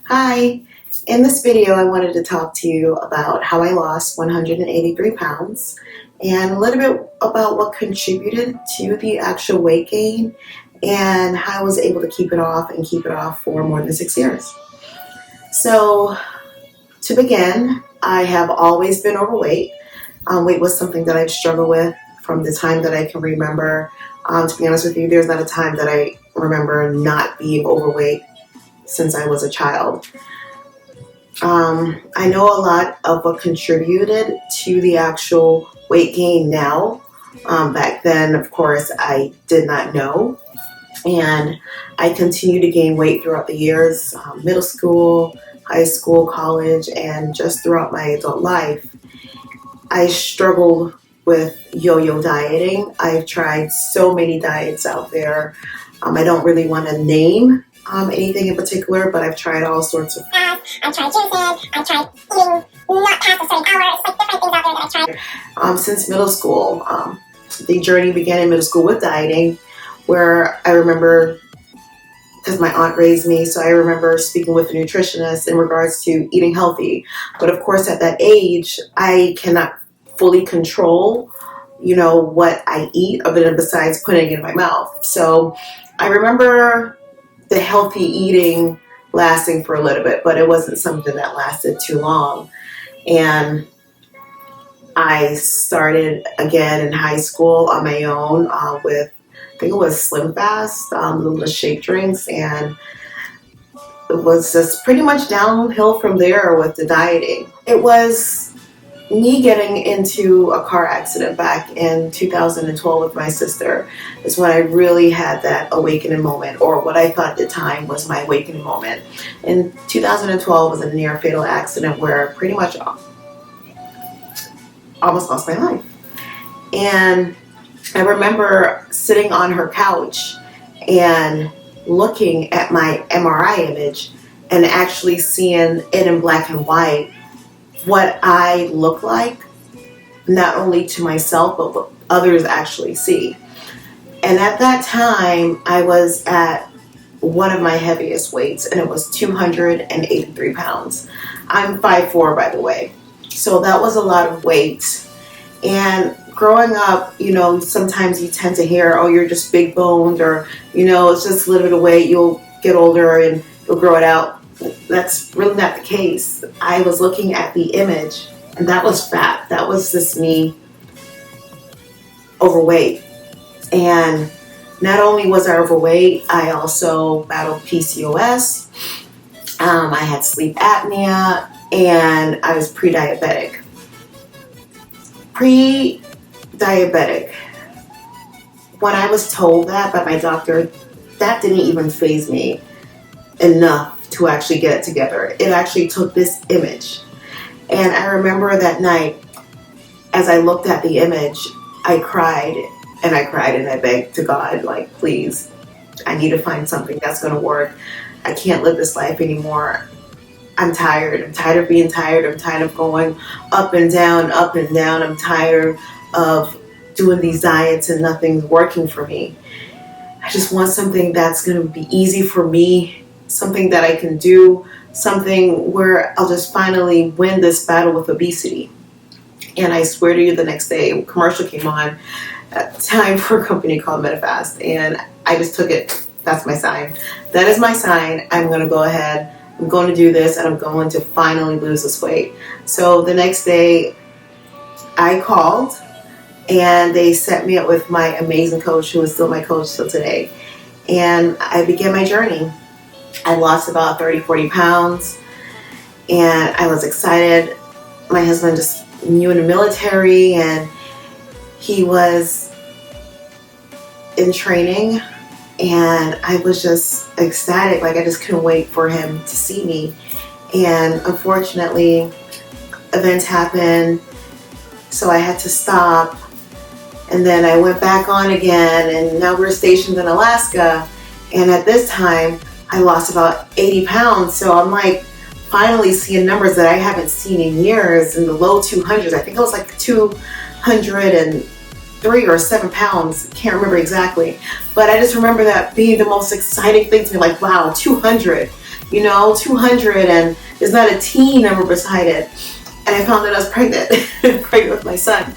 Hi, in this video I wanted to talk to you about how I lost 183 pounds and a little bit about what contributed to the actual weight gain and how I was able to keep it off for more than 6 years. So to begin, I have always been overweight. Weight was something that I've struggled with from the time that I can remember. To be honest with you, there's not a time that I remember not being overweight since I was a child. I know a lot of what contributed to the actual weight gain now. Back then, of course, I did not know. And I continued to gain weight throughout the years, middle school, high school, college, and just throughout my adult life. I struggled with yo-yo dieting. I've tried so many diets out there. I don't really want to name anything in particular, but I've tried all sorts of I've tried juicing, I've tried eating not past a certain hour. It's like different things out there that I've tried. Since middle school. The journey began in middle school with dieting, where I remember, because my aunt raised me, so I remember speaking with a nutritionist in regards to eating healthy. But of course, at that age, I cannot fully control, what I eat other than besides putting it in my mouth. So I remember the healthy eating lasting for a little bit, but it wasn't something that lasted too long. And I started again in high school on my own with, I think it was Slim Fast, the shake drinks, and it was just pretty much downhill from there with the dieting. It was me getting into a car accident back in 2012 with my sister is when I really had that awakening moment, or what I thought at the time was my awakening moment. In 2012 was a near fatal accident where I pretty much almost lost my life. And I remember sitting on her couch and looking at my MRI image and actually seeing it in black and white, what I look like, not only to myself, but what others actually see. And at that time, I was at one of my heaviest weights, and it was 283 pounds. I'm 5'4", by the way. So that was a lot of weight. And growing up, sometimes you tend to hear, oh, you're just big boned, or, it's just a little bit of weight, you'll get older and you'll grow it out. That's really not the case. I was looking at the image, and that was fat. That was just me overweight. And not only was I overweight, I also battled PCOS. I had sleep apnea, and I was pre-diabetic. Pre-diabetic. When I was told that by my doctor, that didn't even faze me enough to actually get it together. It actually took this image. And I remember that night, as I looked at the image, I cried and I begged to God, like, please, I need to find something that's going to work. I can't live this life anymore. I'm tired. I'm tired of being tired. I'm tired of going up and down, up and down. I'm tired of doing these diets and nothing's working for me. I just want something that's going to be easy for me, something that I can do, something where I'll just finally win this battle with obesity. And I swear to you, the next day, a commercial came on, time for a company called Medifast, and I just took it. That's my sign. That is my sign. I'm going to go ahead. I'm going to do this, and I'm going to finally lose this weight. So the next day, I called, and they set me up with my amazing coach, who is still my coach till today. And I began my journey. I lost about 30-40 pounds, and I was excited. My husband just knew in the military, and he was in training, and I was just ecstatic. Like, I just couldn't wait for him to see me. And unfortunately, events happened, so I had to stop. And then I went back on again, and now we're stationed in Alaska. And at this time, I lost about 80 pounds. So I'm like finally seeing numbers that I haven't seen in years, in the low 200s. I think it was like 203 or 7 pounds. Can't remember exactly. But I just remember that being the most exciting thing to me. Like, wow, 200. 200, and there's not a T number beside it. And I found that I was pregnant, pregnant with my son.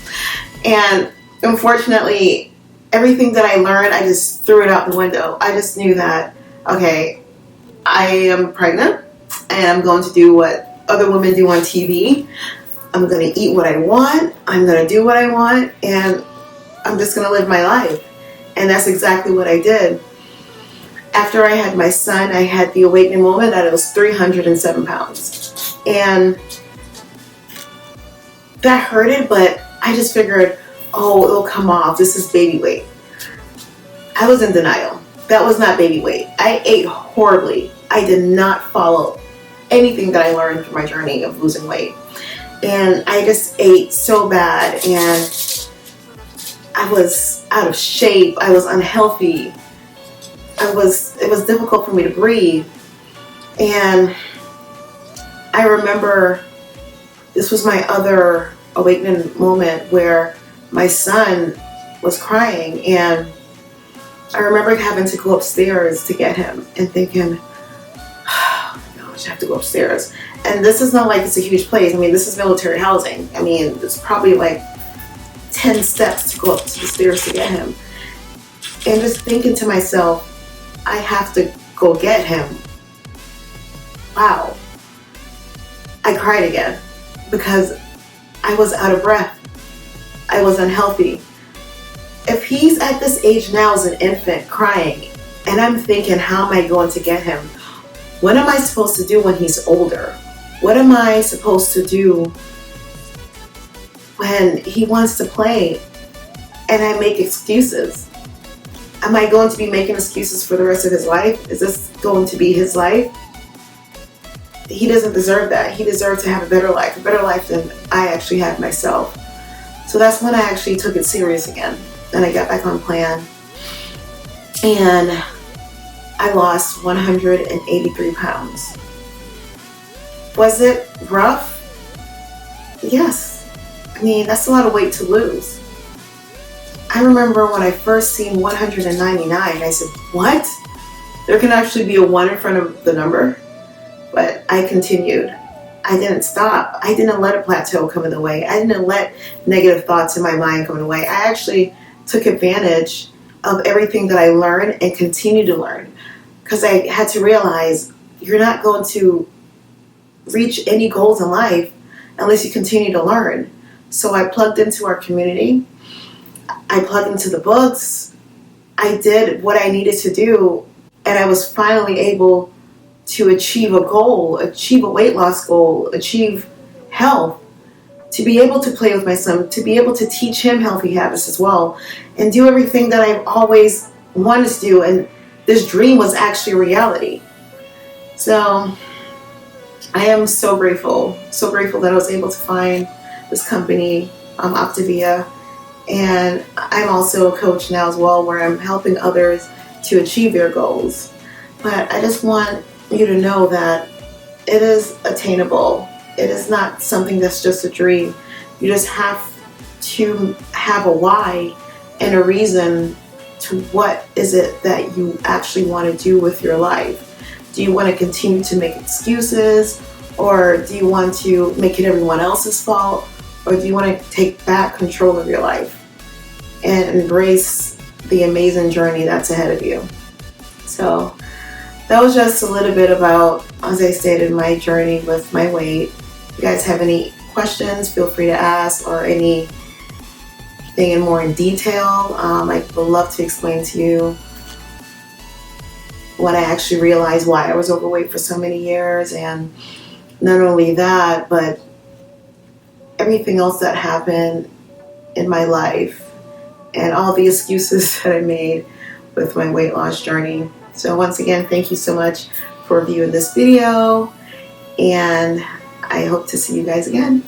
And unfortunately, everything that I learned, I just threw it out the window. I just knew that, okay, I am pregnant, and I'm going to do what other women do on TV. I'm going to eat what I want. I'm going to do what I want, and I'm just going to live my life. And that's exactly what I did. After I had my son, I had the awakening moment that I was 307 pounds. And that hurted, but I just figured, oh, it'll come off. This is baby weight. I was in denial. That was not baby weight. I ate horribly. I did not follow anything that I learned through my journey of losing weight. And I just ate so bad, and I was out of shape. I was unhealthy. It was difficult for me to breathe. And I remember this was my other awakening moment where my son was crying, and I remember having to go upstairs to get him and thinking, oh my gosh, I have to go upstairs. And this is not like it's a huge place. I mean, this is military housing. I mean, it's probably like 10 steps to go up to the stairs to get him. And just thinking to myself, I have to go get him. Wow. I cried again because I was out of breath. I was unhealthy. If he's at this age now as an infant crying, and I'm thinking, how am I going to get him? What am I supposed to do when he's older? What am I supposed to do when he wants to play and I make excuses? Am I going to be making excuses for the rest of his life? Is this going to be his life? He doesn't deserve that. He deserves to have a better life than I actually had myself. So that's when I actually took it serious again. And I got back on plan. And I lost 183 pounds. Was it rough? Yes. I mean, that's a lot of weight to lose. I remember when I first seen 199, I said, what? There can actually be a 1 in front of the number? But I continued. I didn't stop. I didn't let a plateau come in the way. I didn't let negative thoughts in my mind come in the way. I actually took advantage of everything that I learned and continue to learn. Because I had to realize you're not going to reach any goals in life unless you continue to learn. So I plugged into our community. I plugged into the books. I did what I needed to do, and I was finally able to achieve a goal, achieve a weight loss goal, achieve health, to be able to play with my son, to be able to teach him healthy habits as well, and do everything that I've always wanted to do. And this dream was actually a reality. So I am so grateful that I was able to find this company, Optavia. And I'm also a coach now as well, where I'm helping others to achieve their goals. But I just want you to know that it is attainable. It is not something that's just a dream. You just have to have a why and a reason to what is it that you actually want to do with your life. Do you want to continue to make excuses, or do you want to make it everyone else's fault, or do you want to take back control of your life and embrace the amazing journey that's ahead of you? So that was just a little bit about, as I stated, my journey with my weight. If you guys have any questions, feel free to ask, or anything more in detail. I would love to explain to you when I actually realized why I was overweight for so many years. And not only that, but everything else that happened in my life and all the excuses that I made with my weight loss journey. So once again, thank you so much for viewing this video, and I hope to see you guys again.